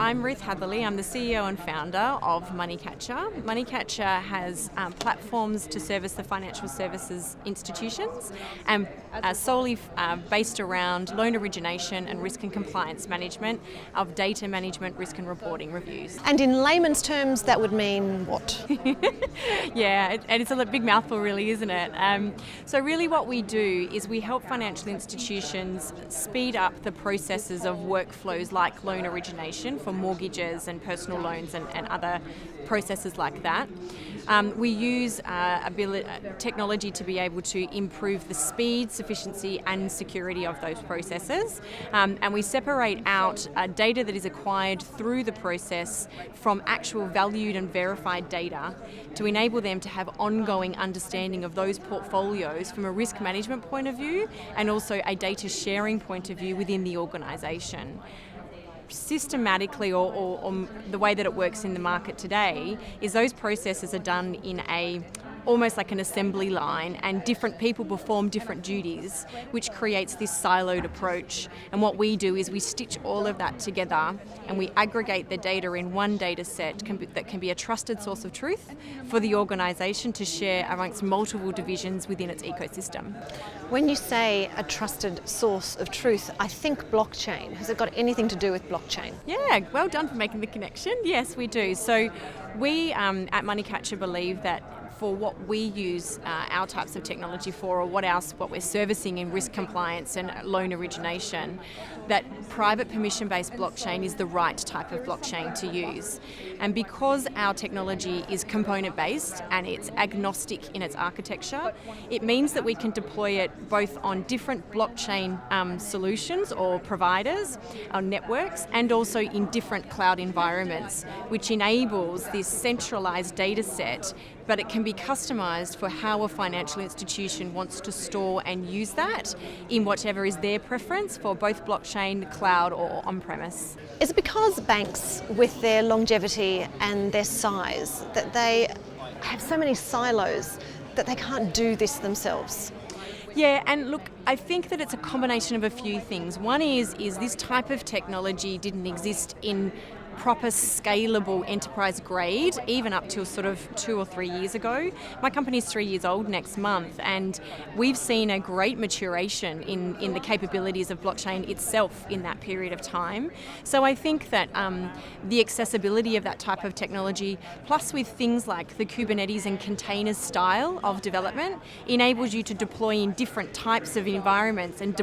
I'm Ruth Hatherley. I'm the CEO and founder of Moneycatcha. Moneycatcha has platforms to service the financial services institutions and solely based around loan origination and risk and compliance management of data management, risk and reporting reviews. And in layman's terms, that would mean what? Yeah, and it's a big mouthful really, isn't it? So really what we do is we help financial institutions speed up the processes of workflows like loan origination for mortgages and personal loans and other processes like that. We use technology to be able to improve the speed, sufficiency and security of those processes. And we separate out data that is acquired through the process from actual valued and verified data to enable them to have ongoing understanding of those portfolios from a risk management point of view and also a data sharing point of view within the organisation. Systematically, or the way that it works in the market today, is those processes are done in almost like an assembly line, and different people perform different duties, which creates this siloed approach. And what we do is we stitch all of that together and we aggregate the data in one data set that can be a trusted source of truth for the organisation to share amongst multiple divisions within its ecosystem. When you say a trusted source of truth, I think blockchain. Has it got anything to do with blockchain? Yeah, well done for making the connection. Yes, we do. So we at Moneycatcha believe that for what we use our types of technology for, or what we're servicing in risk compliance and loan origination, that private permission-based blockchain is the right type of blockchain to use. And because our technology is component-based and it's agnostic in its architecture, it means that we can deploy it both on different blockchain solutions or providers or networks, and also in different cloud environments, which enables this centralized data set, but it can be customized for how a financial institution wants to store and use that in whatever is their preference for both blockchain, cloud or on-premise. Is it because banks, with their longevity and their size, that they have so many silos that they can't do this themselves? Yeah, and look, I think that it's a combination of a few things. One is this type of technology didn't exist in proper scalable enterprise grade even up till sort of 2 or 3 years ago. My company's 3 years old next month, and we've seen a great maturation in the capabilities of blockchain itself in that period of time. So I think that the accessibility of that type of technology, plus with things like the Kubernetes and containers style of development, enables you to deploy in different types of environments and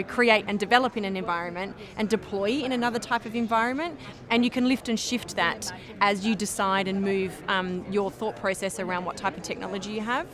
create and develop in an environment and deploy in another type of environment. And you can lift and shift that as you decide and move your thought process around what type of technology you have.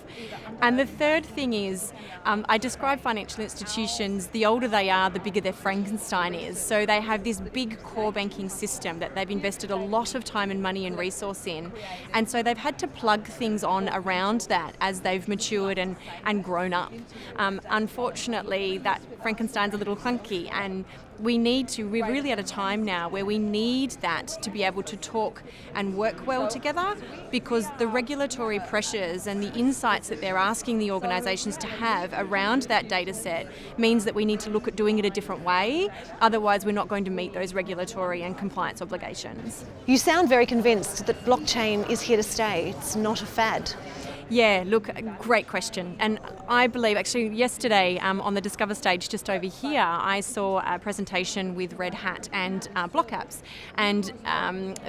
And the third thing is, I describe financial institutions, the older they are, the bigger their Frankenstein is. So they have this big core banking system that they've invested a lot of time and money and resource in. And so they've had to plug things on around that as they've matured and grown up. Unfortunately, that Frankenstein's a little clunky, and we're really at a time now where we need that to be able to talk and work well together, because the regulatory pressures and the insights that they're asking the organisations to have around that data set means that we need to look at doing it a different way. Otherwise, we're not going to meet those regulatory and compliance obligations. You sound very convinced that blockchain is here to stay. It's not a fad. Yeah, look, great question. And I believe, actually, yesterday on the Discover stage just over here, I saw a presentation with Red Hat and Block Apps. And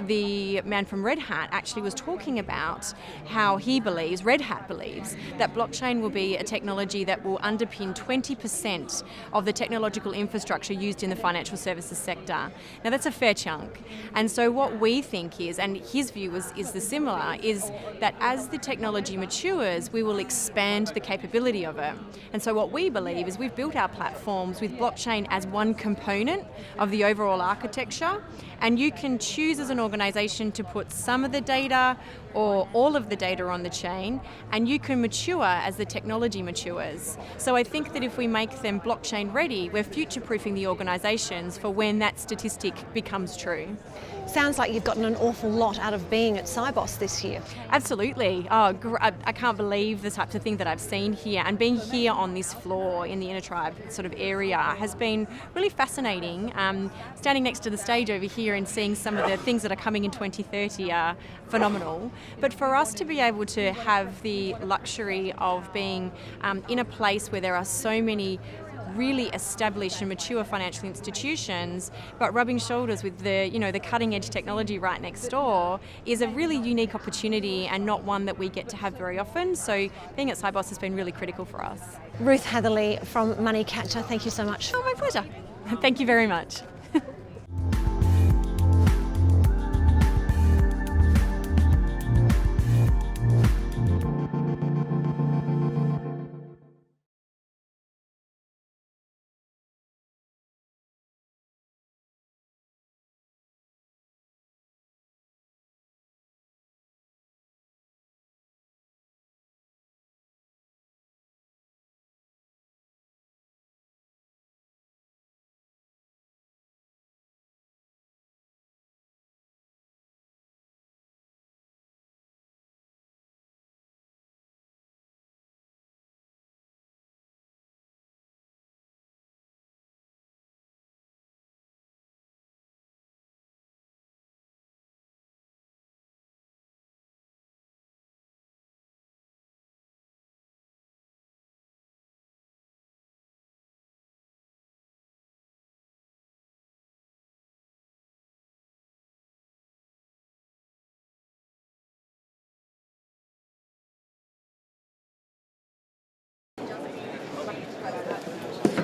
the man from Red Hat actually was talking about how Red Hat believes, that blockchain will be a technology that will underpin 20% of the technological infrastructure used in the financial services sector. Now, that's a fair chunk. And so what we think is, and his view is that as the technology matures, we will expand the capability of it. And so what we believe is we've built our platforms with blockchain as one component of the overall architecture, and you can choose as an organisation to put some of the data or all of the data on the chain, and you can mature as the technology matures. So I think that if we make them blockchain ready, we're future-proofing the organisations for when that statistic becomes true. Sounds like you've gotten an awful lot out of being at Sibos this year. Absolutely. I can't believe the types of things that I've seen here, and being here on this floor in the inner tribe sort of area has been really fascinating. Standing next to the stage over here and seeing some of the things that are coming in 2030 are phenomenal. But for us to be able to have the luxury of being in a place where there are so many really established and mature financial institutions, but rubbing shoulders with the cutting edge technology right next door is a really unique opportunity, and not one that we get to have very often. So being at Sibos has been really critical for us. Ruth Hatherley from Moneycatcha, thank you so much. Oh, my pleasure. Thank you very much.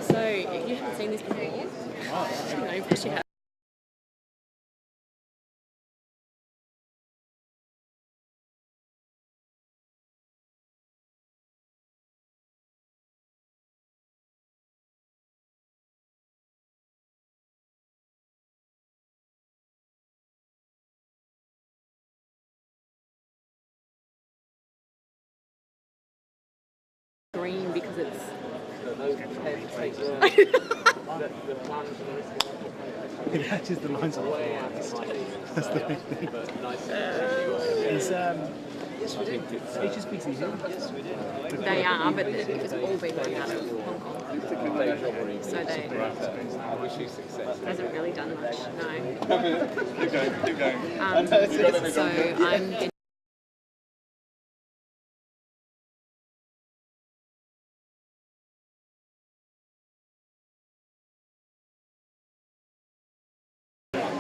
So you haven't seen this before? No, yes, you have. Green because it's It matches the lines on the floor. That's the big thing. Is HSBC here? they are, but it's all been run out of Hong Kong. So they hasn't really done much. No. Keep going. So I'm.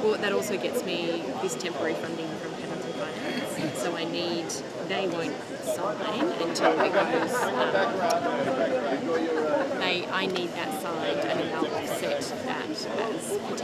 Well, that also gets me this temporary funding from Hatherley Finance. So they won't sign until it goes. I need that signed, and then they'll